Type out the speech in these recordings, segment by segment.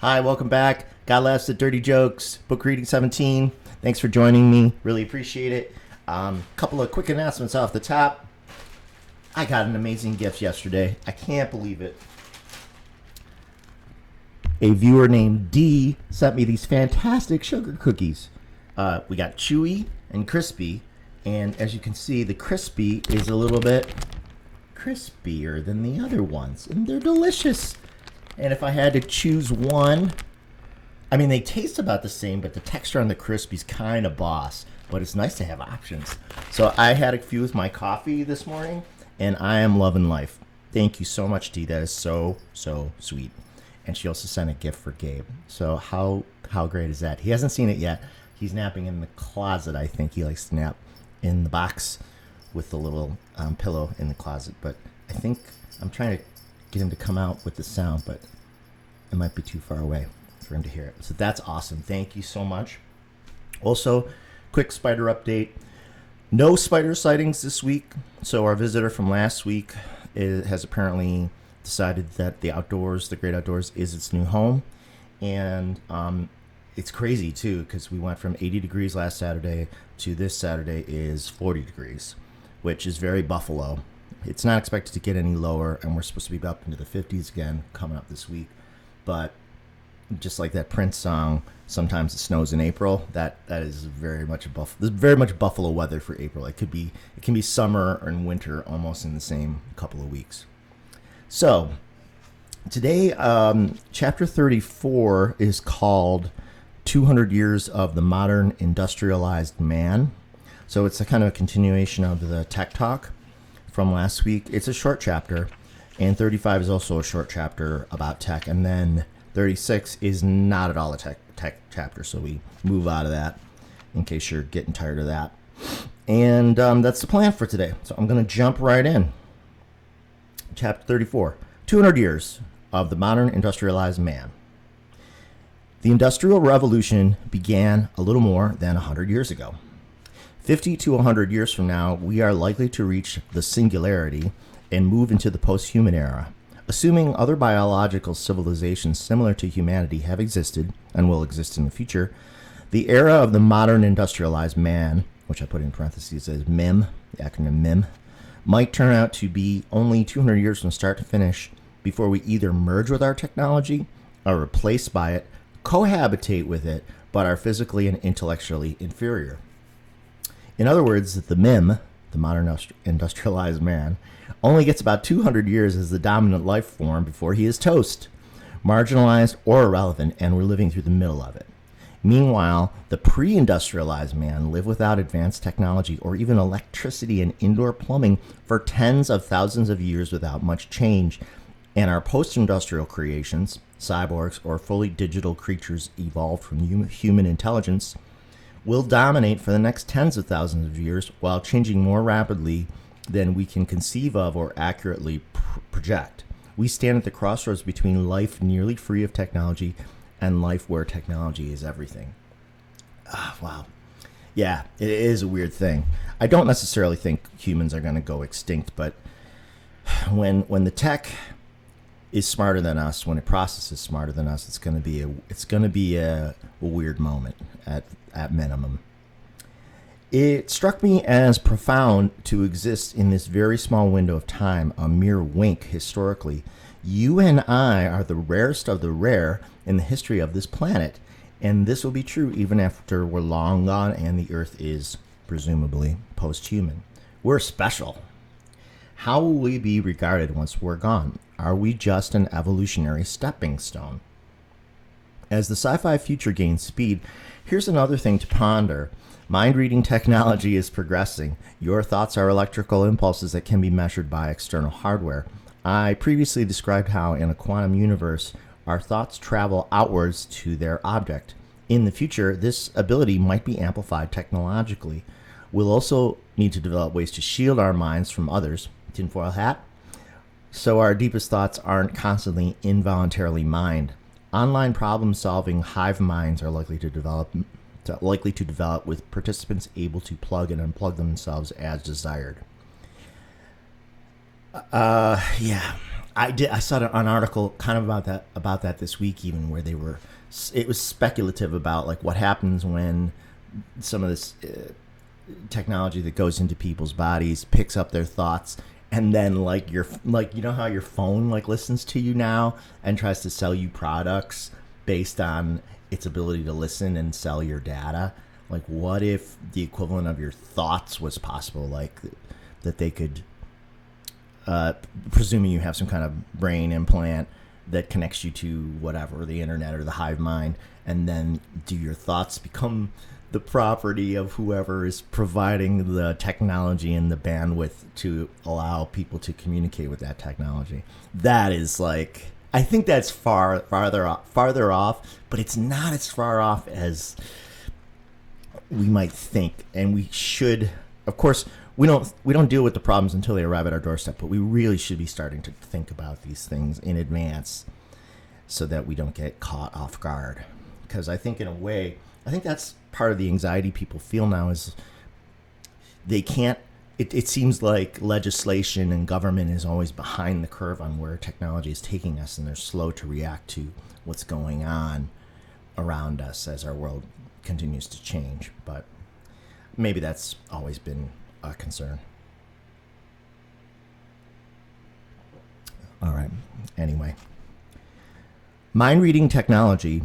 Hi, welcome back. God Laughs at Dirty Jokes, Book Reading 17. Thanks for joining me. Really appreciate it. Couple of quick announcements off the top. I got an amazing gift yesterday. I can't believe it. A viewer named D sent me these fantastic sugar cookies. We got chewy and crispy, and as you can see, the crispy is a little bit crispier than the other ones, and they're delicious. And if I had to choose one, I mean, they taste about the same, but the texture on the crispy's kind of boss. But it's nice to have options. So I had a few with my coffee this morning, and I am loving life. Thank you so much, Dee. That is so sweet. And she also sent a gift for Gabe. So how great is that? He hasn't seen it yet. He's napping in the closet, I think. He likes to nap in the box with the little pillow in the closet. But I think I'm trying to get him to come out with the sound, but it might be too far away for him to hear it. So that's awesome. Thank you so much. Also, quick spider update. No spider sightings this week. So our visitor from last week has apparently decided that the outdoors, the great outdoors, is its new home. And it's crazy too, because we went from 80 degrees last Saturday to this Saturday is 40 degrees, which is very Buffalo. It's not expected to get any lower, and we're supposed to be up into the 50s again coming up this week. But just like that Prince song, "Sometimes it snows in April," that is very much Buffalo weather for April. It can be summer and winter almost in the same couple of weeks. So today, chapter 34 is called 200 Years of the Modern Industrialized Man. So it's a kind of a continuation of the tech talk from last week. It's a short chapter, and 35 is also a short chapter about tech, and then 36 is not at all a tech chapter, so we move out of that in case you're getting tired of that. And that's the plan for today. So I'm going to jump right in. Chapter 34, 200 Years of the Modern Industrialized Man. The Industrial Revolution began a little more than 100 years ago. 50 to 100 years from now, we are likely to reach the singularity and move into the post-human era. Assuming other biological civilizations similar to humanity have existed and will exist in the future, the era of the modern industrialized man, which I put in parentheses as MIM, the acronym MIM, might turn out to be only 200 years from start to finish before we either merge with our technology, are replaced by it, cohabitate with it, but are physically and intellectually inferior. In other words, the MIM, the modern industrialized man, only gets about 200 years as the dominant life form before he is toast, marginalized or irrelevant, and we're living through the middle of it. Meanwhile, the pre-industrialized man lived without advanced technology or even electricity and indoor plumbing for tens of thousands of years without much change, and our post-industrial creations, cyborgs or fully digital creatures evolved from human intelligence, will dominate for the next tens of thousands of years while changing more rapidly than we can conceive of or accurately project. We stand at the crossroads between life nearly free of technology and life where technology is everything. Wow. Yeah, it is a weird thing. I don't necessarily think humans are going to go extinct, but when the tech is smarter than us, when it processes smarter than us, it's going to be a weird moment at minimum. It struck me as profound to exist in this very small window of time, a mere wink historically. You and I are the rarest of the rare in the history of this planet, and this will be true even after we're long gone and the Earth is, presumably, post-human. We're special. How will we be regarded once we're gone? Are we just an evolutionary stepping stone? As the sci-fi future gains speed, here's another thing to ponder. Mind-reading technology is progressing. Your thoughts are electrical impulses that can be measured by external hardware. I previously described how in a quantum universe, our thoughts travel outwards to their object. In the future, this ability might be amplified technologically. We'll also need to develop ways to shield our minds from others, tinfoil hat, so our deepest thoughts aren't constantly involuntarily mined. Online problem-solving hive minds are likely to develop with participants able to plug and unplug themselves as desired. Yeah, I saw an article kind of about that this week, even where it was speculative about like what happens when some of this technology that goes into people's bodies picks up their thoughts, and then like you know how your phone like listens to you now and tries to sell you products based on its ability to listen and sell your data. Like, what if the equivalent of your thoughts was possible? Like that they could, presuming you have some kind of brain implant that connects you to whatever, the internet or the hive mind, and then do your thoughts become the property of whoever is providing the technology and the bandwidth to allow people to communicate with that technology? That is like, I think that's farther off, but it's not as far off as we might think. And we should, of course, we don't deal with the problems until they arrive at our doorstep, but we really should be starting to think about these things in advance so that we don't get caught off guard. Because I think in a way, I think that's part of the anxiety people feel now is they can't, it seems like legislation and government is always behind the curve on where technology is taking us, and they're slow to react to what's going on around us as our world continues to change. But maybe that's always been a concern. All right. Anyway, mind reading technology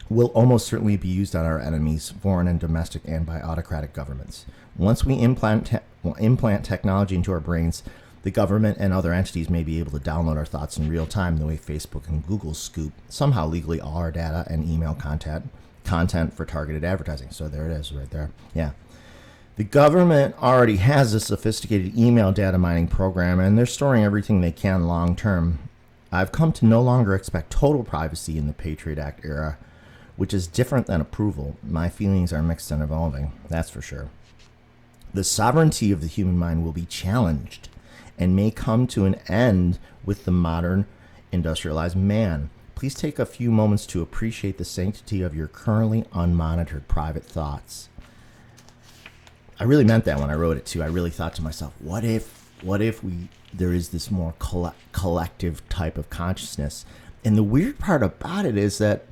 will almost certainly be used on our enemies, foreign and domestic, and by autocratic governments. Once we implant technology into our brains, the government and other entities may be able to download our thoughts in real time the way Facebook and Google scoop somehow legally all our data and email content for targeted advertising. So there it is right there. Yeah. The government already has a sophisticated email data mining program, and they're storing everything they can long term. I've come to no longer expect total privacy in the Patriot Act era, which is different than approval. My feelings are mixed and evolving, that's for sure. The sovereignty of the human mind will be challenged and may come to an end with the modern industrialized man. Please take a few moments to appreciate the sanctity of your currently unmonitored private thoughts. I really meant that when I wrote it too. I really thought to myself, what if there is this more collective type of consciousness? And the weird part about it is that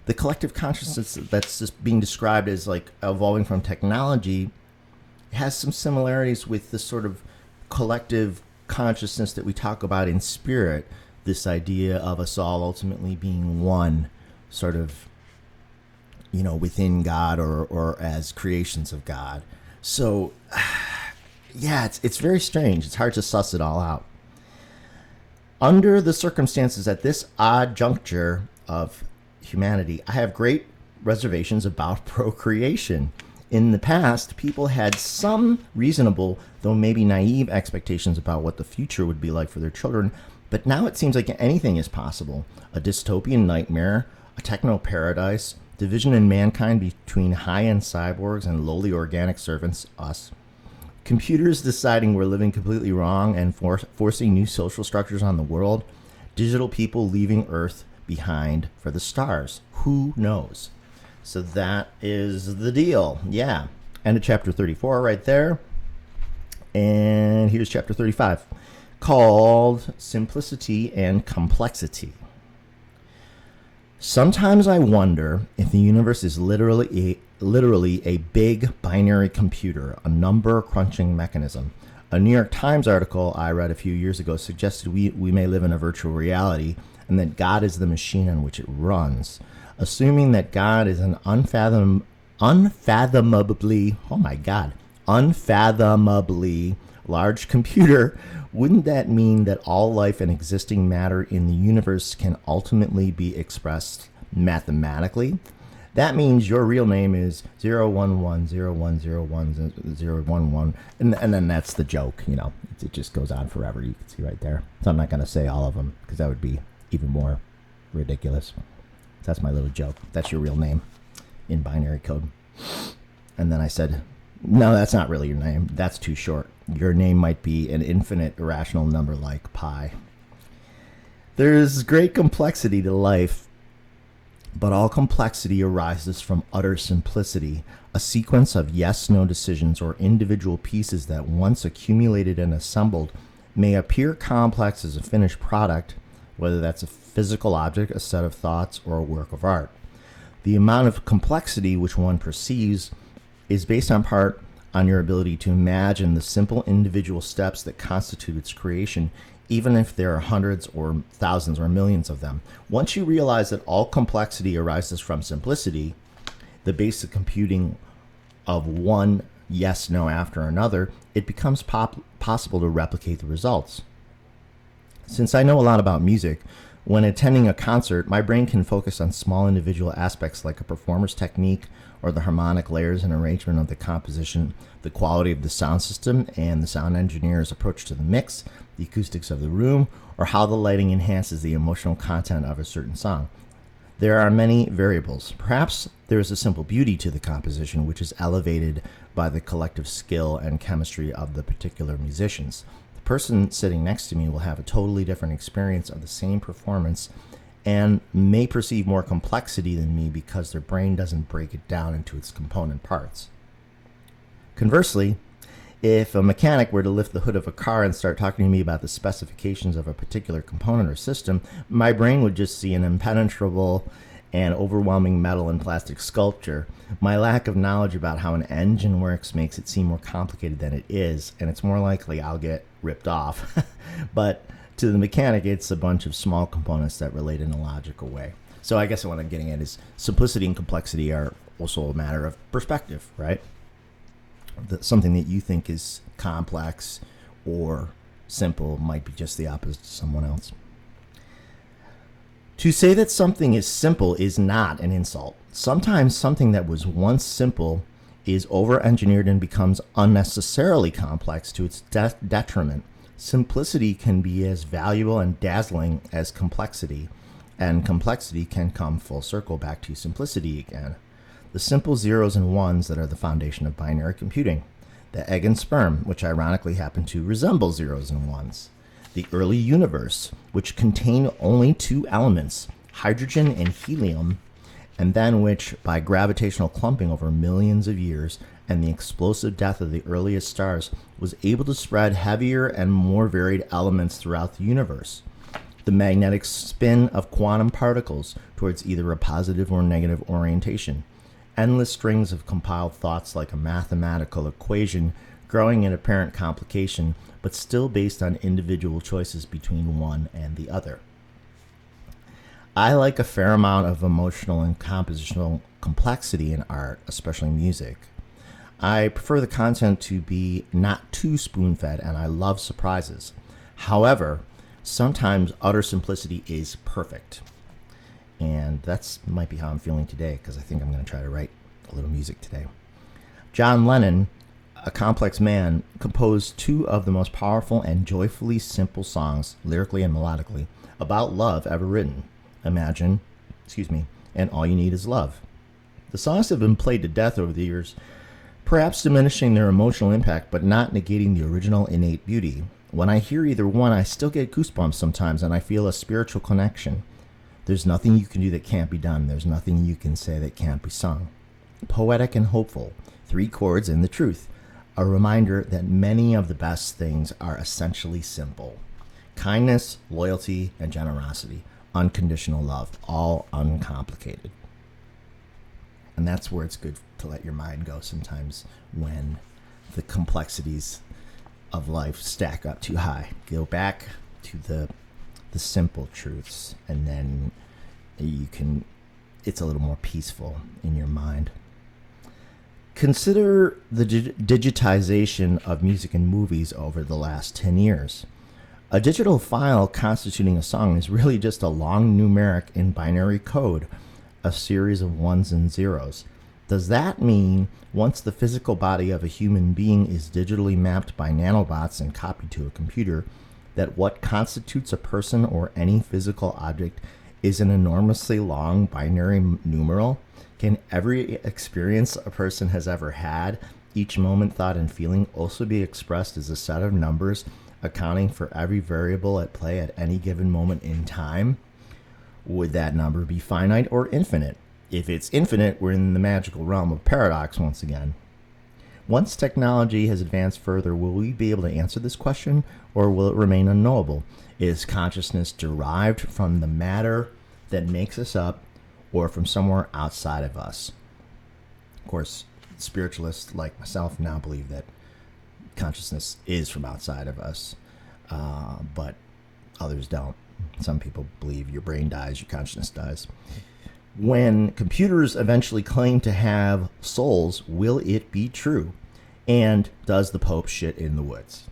the collective consciousness that's just being described as like evolving from technology has some similarities with the sort of collective consciousness that we talk about in spirit, this idea of us all ultimately being one, sort of, you know, within God or as creations of God. So, yeah, it's very strange. It's hard to suss it all out. Under the circumstances at this odd juncture of humanity, I have great reservations about procreation. In the past, people had some reasonable, though maybe naive, expectations about what the future would be like for their children, but now it seems like anything is possible. A dystopian nightmare, a techno paradise, division in mankind between high-end cyborgs and lowly organic servants, us. Computers deciding we're living completely wrong and forcing new social structures on the world. Digital people leaving Earth behind for the stars. Who knows? So that is the deal. Yeah. End of chapter 34 right there. And here's chapter 35, called Simplicity and Complexity. Sometimes I wonder if the universe is literally a big binary computer, a number crunching mechanism. A New York Times article I read a few years ago suggested we may live in a virtual reality and that God is the machine on which it runs. Assuming that God is an unfathomably large computer, wouldn't that mean that all life and existing matter in the universe can ultimately be expressed mathematically? That means your real name is 011010111, and then that's the joke, you know. It just goes on forever. You can see right there. So I'm not going to say all of them because that would be even more ridiculous. That's my little joke. That's your real name in binary code. And then I said, no, that's not really your name. That's too short. Your name might be an infinite irrational number like pi. There's great complexity to life, but all complexity arises from utter simplicity, a sequence of yes-no decisions or individual pieces that once accumulated and assembled may appear complex as a finished product, whether that's a physical object, a set of thoughts, or a work of art. The amount of complexity which one perceives is based on part on your ability to imagine the simple individual steps that constitute its creation, even if there are hundreds or thousands or millions of them. Once you realize that all complexity arises from simplicity, the basic computing of one yes no after another, it becomes possible to replicate the results. Since I know a lot about music, when attending a concert, my brain can focus on small individual aspects like a performer's technique or the harmonic layers and arrangement of the composition, the quality of the sound system and the sound engineer's approach to the mix, the acoustics of the room, or how the lighting enhances the emotional content of a certain song. There are many variables. Perhaps there is a simple beauty to the composition which is elevated by the collective skill and chemistry of the particular musicians. The person sitting next to me will have a totally different experience of the same performance and may perceive more complexity than me because their brain doesn't break it down into its component parts. Conversely, if a mechanic were to lift the hood of a car and start talking to me about the specifications of a particular component or system, my brain would just see an impenetrable and overwhelming metal and plastic sculpture. My lack of knowledge about how an engine works makes it seem more complicated than it is, and it's more likely I'll get ripped off. But to the mechanic, it's a bunch of small components that relate in a logical way. So I guess what I'm getting at is simplicity and complexity are also a matter of perspective, right? Something that you think is complex or simple might be just the opposite to someone else. To say that something is simple is not an insult. Sometimes something that was once simple is over-engineered and becomes unnecessarily complex to its detriment. Simplicity can be as valuable and dazzling as complexity, and complexity can come full circle back to simplicity again. The simple zeros and ones that are the foundation of binary computing. The egg and sperm, which ironically happen to resemble zeros and ones. The early universe, which contained only two elements, hydrogen and helium, and then which, by gravitational clumping over millions of years and the explosive death of the earliest stars, was able to spread heavier and more varied elements throughout the universe. The magnetic spin of quantum particles towards either a positive or negative orientation. Endless strings of compiled thoughts like a mathematical equation growing in apparent complication, but still based on individual choices between one and the other. I like a fair amount of emotional and compositional complexity in art, especially music. I prefer the content to be not too spoon-fed, and I love surprises. However, sometimes utter simplicity is perfect. And that's might be how I'm feeling today, because I think I'm going to try to write a little music today. John Lennon, a complex man, composed two of the most powerful and joyfully simple songs, lyrically and melodically, about love ever written. Imagine, and All You Need Is Love. The songs have been played to death over the years, perhaps diminishing their emotional impact, but not negating the original innate beauty. When I hear either one, I still get goosebumps sometimes, and I feel a spiritual connection. There's nothing you can do that can't be done. There's nothing you can say that can't be sung. Poetic and hopeful, 3 chords and the truth. A reminder that many of the best things are essentially simple. Kindness, loyalty, and generosity. Unconditional love, all uncomplicated. And that's where it's good to let your mind go sometimes when the complexities of life stack up too high. Go back to the simple truths, and then it's a little more peaceful in your mind. Consider the digitization of music and movies over the last 10 years. A digital file constituting a song is really just a long numeric in binary code, a series of ones and zeros. Does that mean once the physical body of a human being is digitally mapped by nanobots and copied to a computer, that what constitutes a person or any physical object is an enormously long binary numeral? Can every experience a person has ever had, each moment, thought, and feeling also be expressed as a set of numbers accounting for every variable at play at any given moment in time? Would that number be finite or infinite? If it's infinite, we're in the magical realm of paradox once again. Once technology has advanced further, will we be able to answer this question, or will it remain unknowable? Is consciousness derived from the matter that makes us up, or from somewhere outside of us? Of course, spiritualists like myself now believe that consciousness is from outside of us, but others don't. Some people believe your brain dies, your consciousness dies. When computers eventually claim to have souls, will it be true? And does the Pope shit in the woods?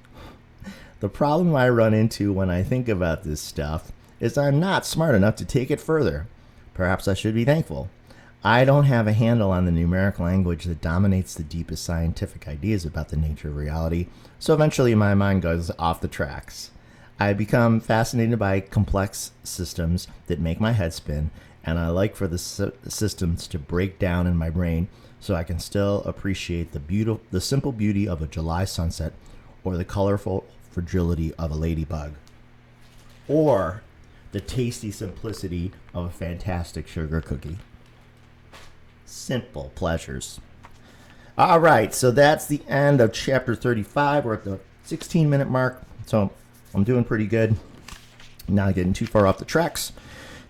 The problem I run into when I think about this stuff is I'm not smart enough to take it further. Perhaps I should be thankful. I don't have a handle on the numeric language that dominates the deepest scientific ideas about the nature of reality, so eventually my mind goes off the tracks. I become fascinated by complex systems that make my head spin, and I like for the systems to break down in my brain so I can still appreciate the simple beauty of a July sunset, or the colorful fragility of a ladybug, or the tasty simplicity of a fantastic sugar cookie. Simple pleasures. All right, so that's the end of chapter 35. We're at the 16-minute mark, so I'm doing pretty good. Not getting too far off the tracks.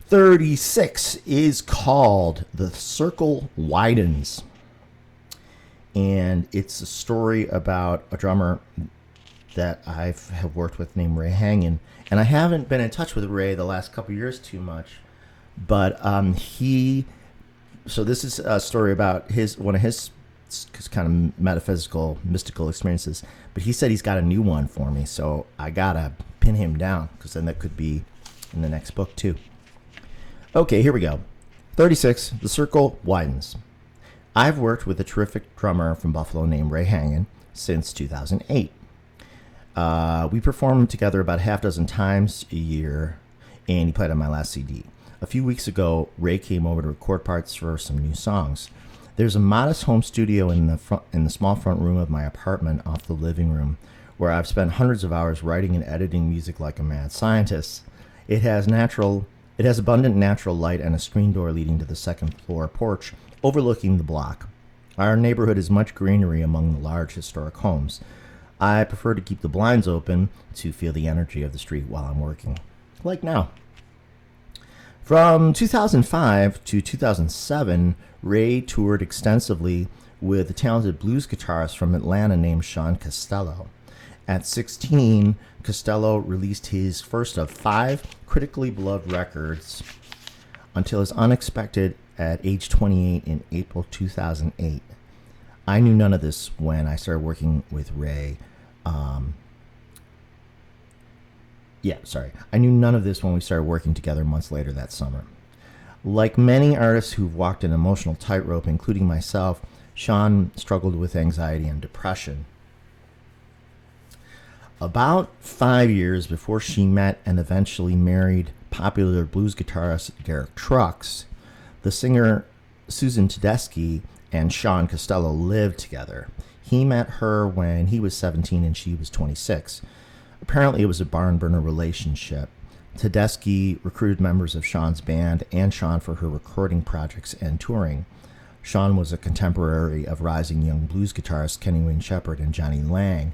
36 is called The Circle Widens. And it's a story about a drummer that I have worked with named Ray Hangen. And I haven't been in touch with Ray the last couple years too much. But so this is a story about one of his kind of metaphysical, mystical experiences. But he said he's got a new one for me, so I gotta pin him down, because then that could be in the next book too. Okay, here we go. 36, The Circle Widens. I've worked with a terrific drummer from Buffalo named Ray Hangen since 2008. We performed together about half dozen times a year, and he played on my last CD. A few weeks ago, Ray came over to record parts for some new songs. There's a modest home studio in the small front room of my apartment off the living room, where I've spent hundreds of hours writing and editing music like a mad scientist. It has abundant natural light and a screen door leading to the second floor porch overlooking the block. Our neighborhood is much greenery among the large historic homes. I prefer to keep the blinds open to feel the energy of the street while I'm working, like now. From 2005 to 2007, Ray toured extensively with a talented blues guitarist from Atlanta named Sean Costello. At 16, Costello released his first of 5 critically beloved records until his unexpected at age 28 in April 2008. I knew none of this when I started working with Ray. I knew none of this when we started working together months later that summer. Like many artists who've walked an emotional tightrope, including myself, Sean struggled with anxiety and depression. About 5 years before she met and eventually married popular blues guitarist Garrett Trucks, the singer Susan Tedeschi and Sean Costello lived together. He met her when he was 17 and she was 26. Apparently, it was a barn burner relationship. Tedeschi recruited members of Sean's band and Sean for her recording projects and touring. Sean was a contemporary of rising young blues guitarists Kenny Wayne Shepherd and Johnny Lang.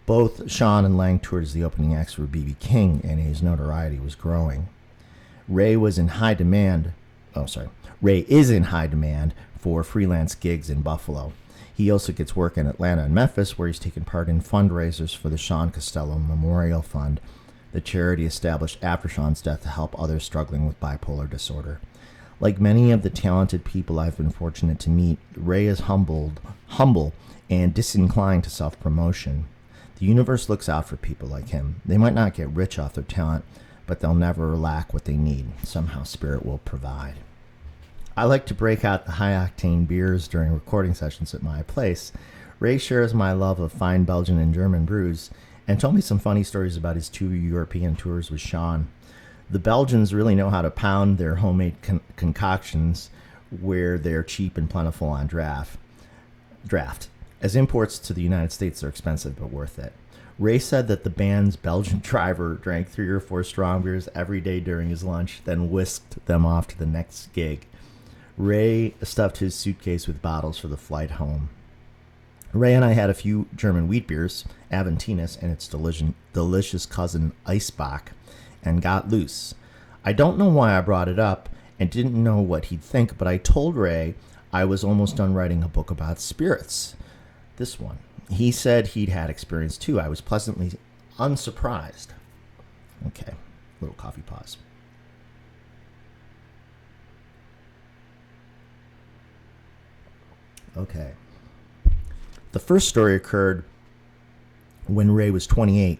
Both Sean and Lang toured as the opening acts for B.B. King, and his notoriety was growing. Ray is in high demand for freelance gigs in Buffalo. He also gets work in Atlanta and Memphis, where he's taken part in fundraisers for the Sean Costello Memorial Fund, the charity established after Sean's death to help others struggling with bipolar disorder. Like many of the talented people I've been fortunate to meet, Ray is humble, and disinclined to self-promotion. The universe looks out for people like him. They might not get rich off their talent, but they'll never lack what they need. Somehow Spirit will provide. I like to break out the high-octane beers during recording sessions at my place. Ray shares my love of fine Belgian and German brews and told me some funny stories about his 2 European tours with Sean. The Belgians really know how to pound their homemade concoctions where they're cheap and plentiful on draft. As imports to the United States are expensive but worth it. Ray said that the band's Belgian driver drank 3 or 4 strong beers every day during his lunch, then whisked them off to the next gig. Ray stuffed his suitcase with bottles for the flight home. Ray and I had a few German wheat beers, Aventinus and its delicious cousin Eisbach, and got loose. I don't know why I brought it up and didn't know what he'd think, but I told Ray I was almost done writing a book about spirits. This one. He said he'd had experience too. I was pleasantly unsurprised. Okay, little coffee pause. Okay. The first story occurred when Ray was 28,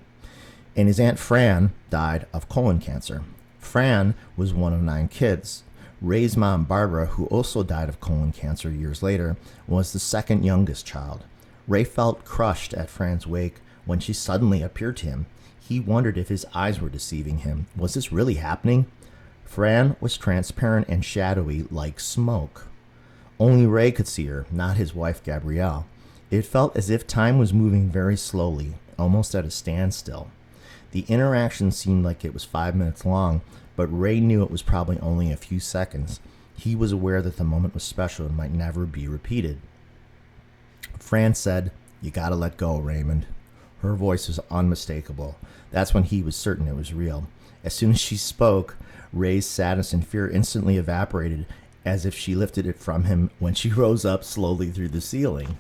and his Aunt Fran died of colon cancer. Fran was one of 9 kids. Ray's mom, Barbara, who also died of colon cancer years later, was the second youngest child. Ray felt crushed at Fran's wake when she suddenly appeared to him. He wondered if his eyes were deceiving him. Was this really happening? Fran was transparent and shadowy like smoke. Only Ray could see her, not his wife, Gabrielle. It felt as if time was moving very slowly, almost at a standstill. The interaction seemed like it was 5 minutes long, but Ray knew it was probably only a few seconds. He was aware that the moment was special and might never be repeated. Fran said, "You gotta let go, Raymond." Her voice was unmistakable. That's when he was certain it was real. As soon as she spoke, Ray's sadness and fear instantly evaporated, as if she lifted it from him when she rose up slowly through the ceiling.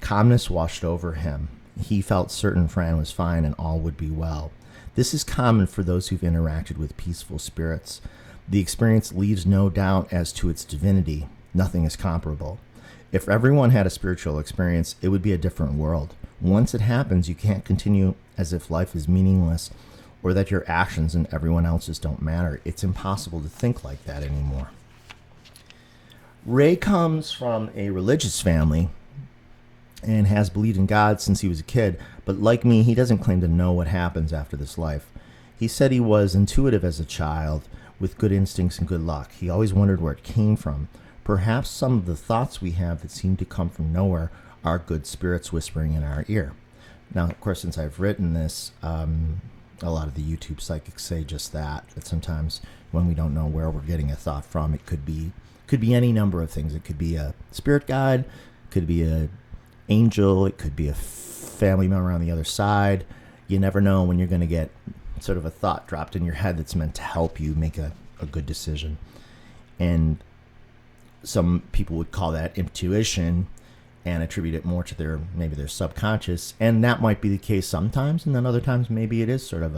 Calmness washed over him. He felt certain Fran was fine and all would be well. This is common for those who've interacted with peaceful spirits. The experience leaves no doubt as to its divinity. Nothing is comparable. If everyone had a spiritual experience, it would be a different world. Once it happens, you can't continue as if life is meaningless or that your actions and everyone else's don't matter. It's impossible to think like that anymore. Ray comes from a religious family and has believed in God since he was a kid, but like me, he doesn't claim to know what happens after this life. He said he was intuitive as a child, with good instincts and good luck. He always wondered where it came from. Perhaps some of the thoughts we have that seem to come from nowhere are good spirits whispering in our ear. Now, of course, since I've written this, a lot of the YouTube psychics say just that sometimes when we don't know where we're getting a thought from, it could be any number of things. It could be a spirit guide, could be a angel, it could be a family member on the other side. You never know when you're going to get sort of a thought dropped in your head that's meant to help you make a good decision. And some people would call that intuition and attribute it more to their subconscious, and that might be the case sometimes, and then other times maybe it is sort of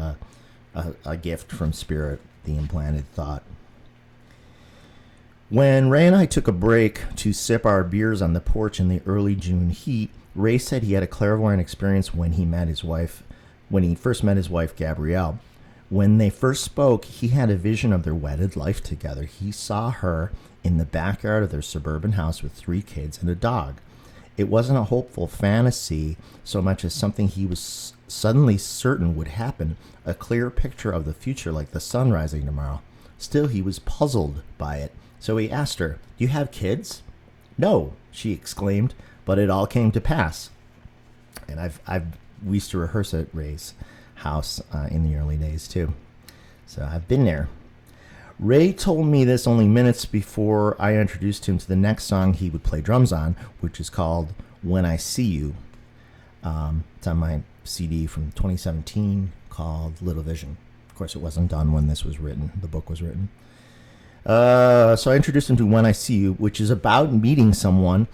a gift from spirit, the implanted thought. When Ray and I took a break to sip our beers on the porch in the early June heat, Ray said he had a clairvoyant experience when he first met his wife, Gabrielle. When they first spoke, he had a vision of their wedded life together. He saw her in the backyard of their suburban house with 3 kids and a dog. It wasn't a hopeful fantasy so much as something he was suddenly certain would happen, a clear picture of the future like the sun rising tomorrow. Still, he was puzzled by it. So he asked her, "Do you have kids?" "No," she exclaimed, but it all came to pass. And we used to rehearse at Ray's house in the early days too. So I've been there. Ray told me this only minutes before I introduced him to the next song he would play drums on, which is called "When I See You." It's on my CD from 2017 called Little Vision. Of course, it wasn't done when this was written. The book was written. So I introduced him to "When I See You," which is about meeting someone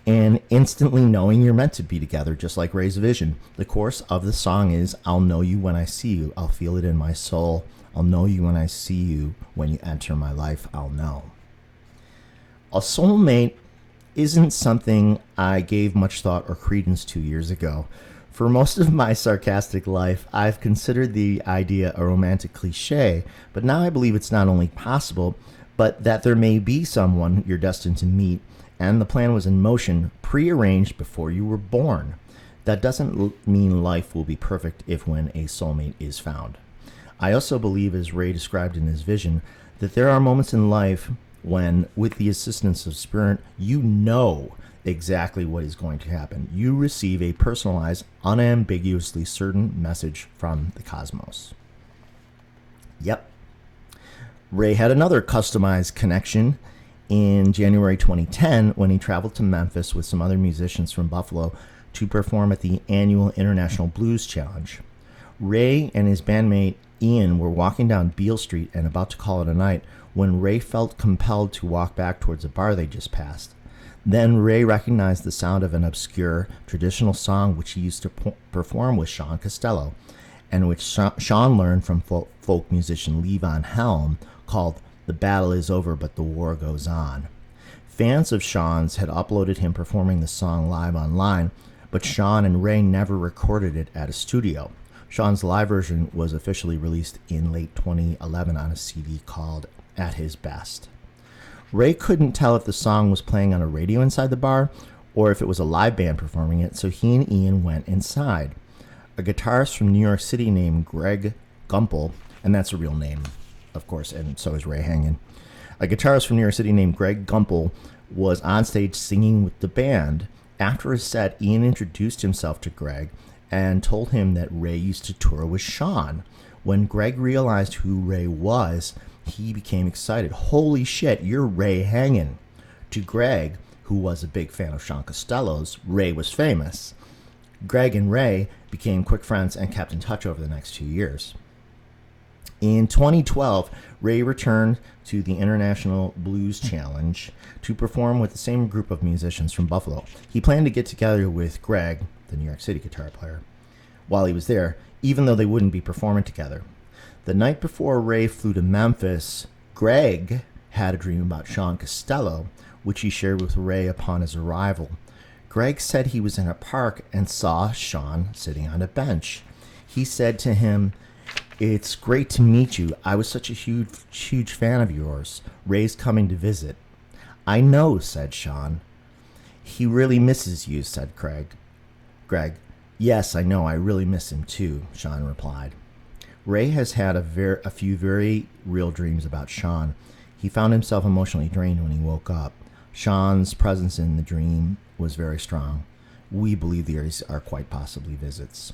and instantly knowing you're meant to be together, just like Ray's vision. The chorus of the song is, "I'll know you when I see you. I'll feel it in my soul. I'll know you when I see you. When you enter my life, I'll know." A soulmate isn't something I gave much thought or credence to years ago. For most of my sarcastic life, I've considered the idea a romantic cliche, but now I believe it's not only possible, but that there may be someone you're destined to meet, and the plan was in motion, prearranged before you were born. That doesn't mean life will be perfect if when a soulmate is found. I also believe, as Ray described in his vision, that there are moments in life when, with the assistance of spirit, you know exactly what is going to happen. You receive a personalized, unambiguously certain message from the cosmos. Yep. Ray had another customized connection in January 2010 when he traveled to Memphis with some other musicians from Buffalo to perform at the annual International Blues Challenge. Ray and his bandmate Ian were walking down Beale Street and about to call it a night when Ray felt compelled to walk back towards a bar they just passed. Then Ray recognized the sound of an obscure traditional song which he used to perform with Sean Costello, and which Sean learned from folk musician Levon Helm, called "The Battle Is Over But the War Goes On." Fans of Sean's had uploaded him performing the song live online, but Sean and Ray never recorded it at a studio. Sean's live version was officially released in late 2011 on a CD called At His Best. Ray couldn't tell if the song was playing on a radio inside the bar or if it was a live band performing it, so he and Ian went inside. A guitarist from New York City named Greg Gumpel, and that's a real name, of course, and so is Ray Hangen. A guitarist from New York City named Greg Gumpel was on stage singing with the band. After his set, Ian introduced himself to Greg and told him that Ray used to tour with Sean. When Greg realized who Ray was, he became excited. "Holy shit, you're Ray Hangen." To Greg, who was a big fan of Sean Costello's, Ray was famous. Greg and Ray became quick friends and kept in touch over the next 2 years. In 2012, Ray returned to the International Blues Challenge to perform with the same group of musicians from Buffalo. He planned to get together with Greg, the New York City guitar player, while he was there, even though they wouldn't be performing together. The night before Ray flew to Memphis, Greg had a dream about Sean Costello, which he shared with Ray upon his arrival. Greg said he was in a park and saw Sean sitting on a bench. He said to him, "It's great to meet you. I was such a huge fan of yours. Ray's coming to visit." "I know," said Sean. "He really misses you," said Greg. "Yes, I know. I really miss him too," Sean replied. Ray has had a few very real dreams about Sean. He found himself emotionally drained when he woke up. Sean's presence in the dream was very strong. We believe these are quite possibly visits.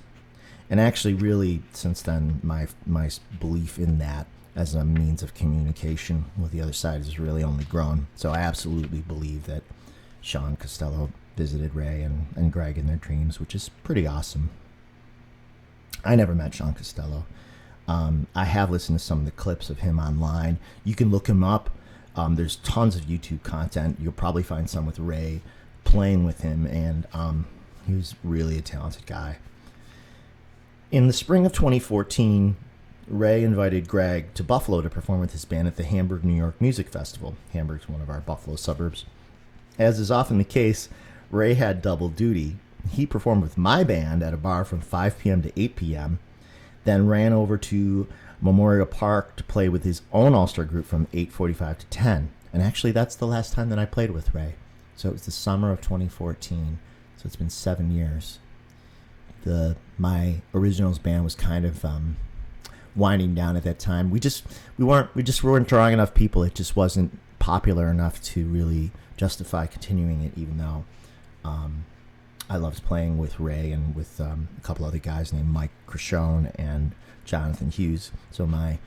And actually, really, since then, my belief in that as a means of communication with the other side has really only grown. So I absolutely believe that Sean Costello visited Ray and Greg in their dreams, which is pretty awesome. I never met Sean Costello. I have listened to some of the clips of him online. You can look him up. There's tons of YouTube content. You'll probably find some with Ray playing with him, and he was really a talented guy. In the spring of 2014, Ray invited Greg to Buffalo to perform with his band at the Hamburg, New York Music Festival. Hamburg's one of our Buffalo suburbs. As is often the case, Ray had double duty. He performed with my band at a bar from 5 p.m. to 8 p.m., then ran over to Memorial Park to play with his own all-star group from 8:45 to 10. And actually, that's the last time that I played with Ray. So it was the summer of 2014. So it's been 7 years. My originals band was kind of winding down at that time. We just weren't drawing enough people. It just wasn't popular enough to really justify continuing it, even though I loved playing with Ray and with a couple other guys named Mike Crishone and Jonathan Hughes. So my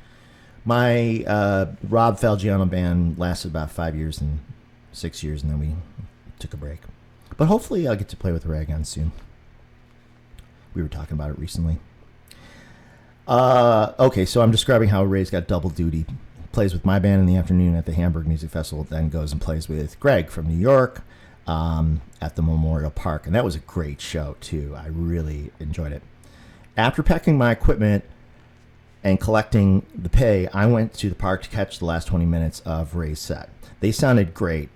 Rob Falgiano band lasted about 5 years and 6 years, and then we took a break. But hopefully I'll get to play with Ray again soon. We were talking about it recently. Okay, so I'm describing how Ray's got double duty. Plays with my band in the afternoon at the Hamburg Music Festival, then goes and plays with Greg from New York at the Memorial Park. And that was a great show, too. I really enjoyed it. After packing my equipment and collecting the pay, I went to the park to catch the last 20 minutes of Ray's set. They sounded great.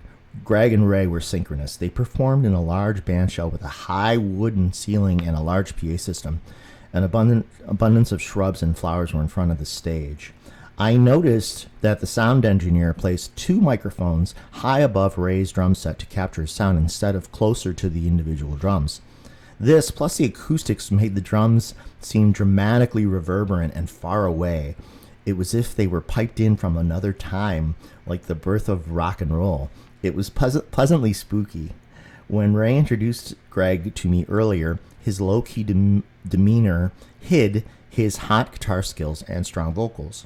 Greg and Ray were synchronous. They performed in a large band shell with a high wooden ceiling and a large PA system. An abundance of shrubs and flowers were in front of the stage. I noticed that the sound engineer placed 2 microphones high above Ray's drum set to capture his sound instead of closer to the individual drums. This, plus the acoustics, made the drums seem dramatically reverberant and far away. It was as if they were piped in from another time, like the birth of rock and roll. It was pleasantly spooky. When Ray introduced Greg to me earlier, his low-key demeanor hid his hot guitar skills and strong vocals.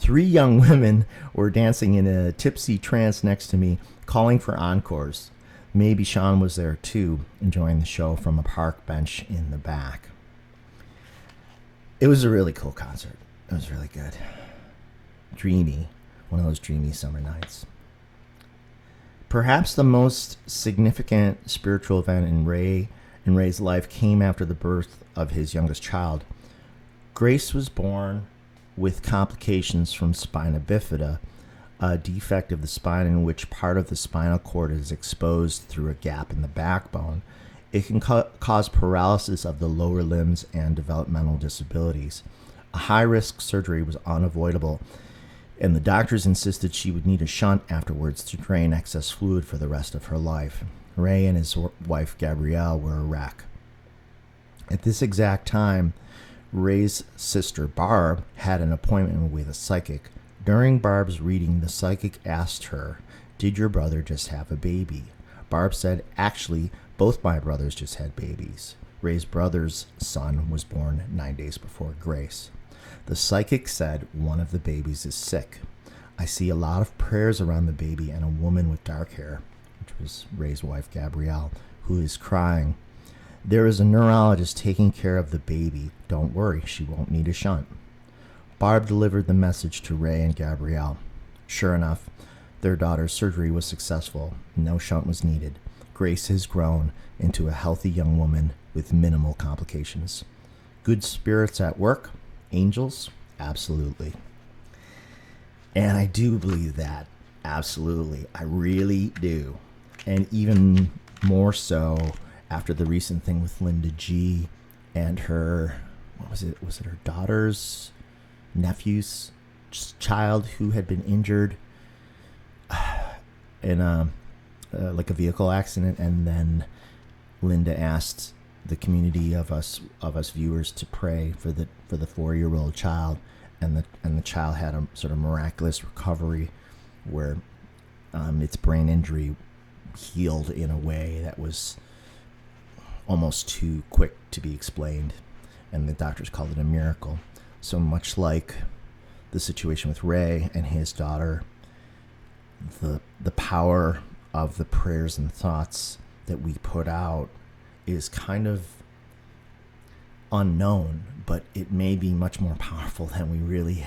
Three young women were dancing in a tipsy trance next to me, calling for encores. Maybe Sean was there too, enjoying the show from a park bench in the back. It was a really cool concert. It was really good. Dreamy. One of those dreamy summer nights. Perhaps the most significant spiritual event in Ray's life came after the birth of his youngest child. Grace was born with complications from spina bifida, a defect of the spine in which part of the spinal cord is exposed through a gap in the backbone. It can cause paralysis of the lower limbs and developmental disabilities. A high-risk surgery was unavoidable, and the doctors insisted she would need a shunt afterwards to drain excess fluid for the rest of her life. Ray and his wife Gabrielle were a wreck. At this exact time, Ray's sister Barb had an appointment with a psychic. During Barb's reading, the psychic asked her, "Did your brother just have a baby?" Barb said, "Actually, both my brothers just had babies." Ray's brother's son was born 9 days before Grace. The psychic said, "One of the babies is sick. I see a lot of prayers around the baby and a woman with dark hair," which was Ray's wife Gabrielle, "who is crying. There is a neurologist taking care of the baby. Don't worry, she won't need a shunt." Barb delivered the message to Ray and Gabrielle. Sure enough, their daughter's surgery was successful. No shunt was needed. Grace has grown into a healthy young woman with minimal complications. Good spirits at work? Angels? Absolutely. And I do believe that. Absolutely. I really do. And even more so after the recent thing with Linda G and her, what was it? Was it her daughter's nephew's child who had been injured in a vehicle accident, and then Linda asked the community of us viewers to pray for the 4-year-old child, and the child had a sort of miraculous recovery where its brain injury healed in a way that was almost too quick to be explained, and the doctors called it a miracle. So much like the situation with Ray and his daughter, the power of the prayers and thoughts that we put out is kind of unknown, but it may be much more powerful than we really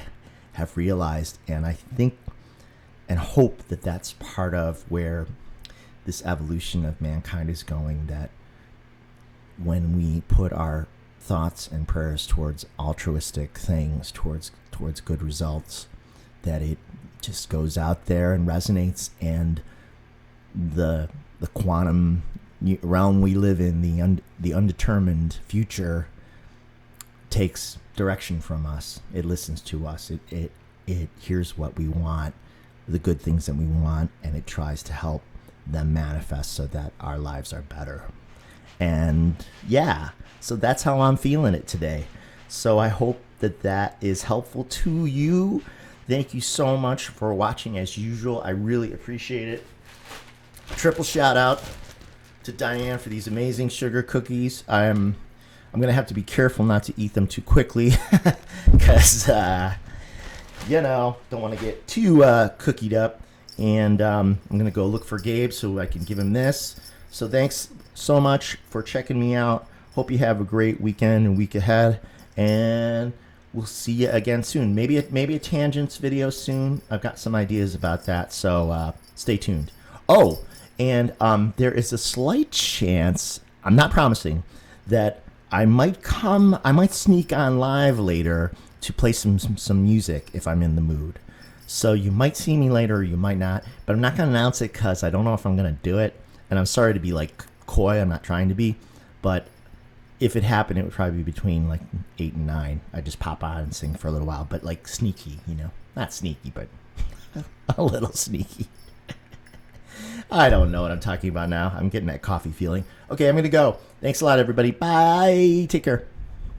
have realized. And I think and hope that that's part of where this evolution of mankind is going, that when we put our thoughts and prayers towards altruistic things, towards good results, that it just goes out there and resonates, and the quantum realm we live in, the undetermined future, takes direction from us. It listens to us. It hears what we want, the good things that we want, and it tries to help them manifest so that our lives are better. And yeah, so that's how I'm feeling it today. So I hope that is helpful to you. Thank you so much for watching as usual. I really appreciate it. Triple shout out to Diane for these amazing sugar cookies. I'm gonna have to be careful not to eat them too quickly because don't want to get too cookied up. And I'm gonna go look for Gabe so I can give him this. So thanks so much for checking me out. Hope you have a great weekend and week ahead, and we'll see you again soon. Maybe a tangents video soon. I've got some ideas about that, so stay tuned. Oh, and there is a slight chance, I'm not promising, that I might sneak on live later to play some music if I'm in the mood. So you might see me later or you might not, but I'm not going to announce it because I don't know if I'm going to do it. And I'm sorry to be like coy, I'm not trying to be, but if it happened, it would probably be between like 8 and 9. I just pop on and sing for a little while, but like sneaky, not sneaky, but a little sneaky. I don't know what I'm talking about now. I'm getting that coffee feeling. Okay, I'm going to go. Thanks a lot, everybody. Bye. Take care.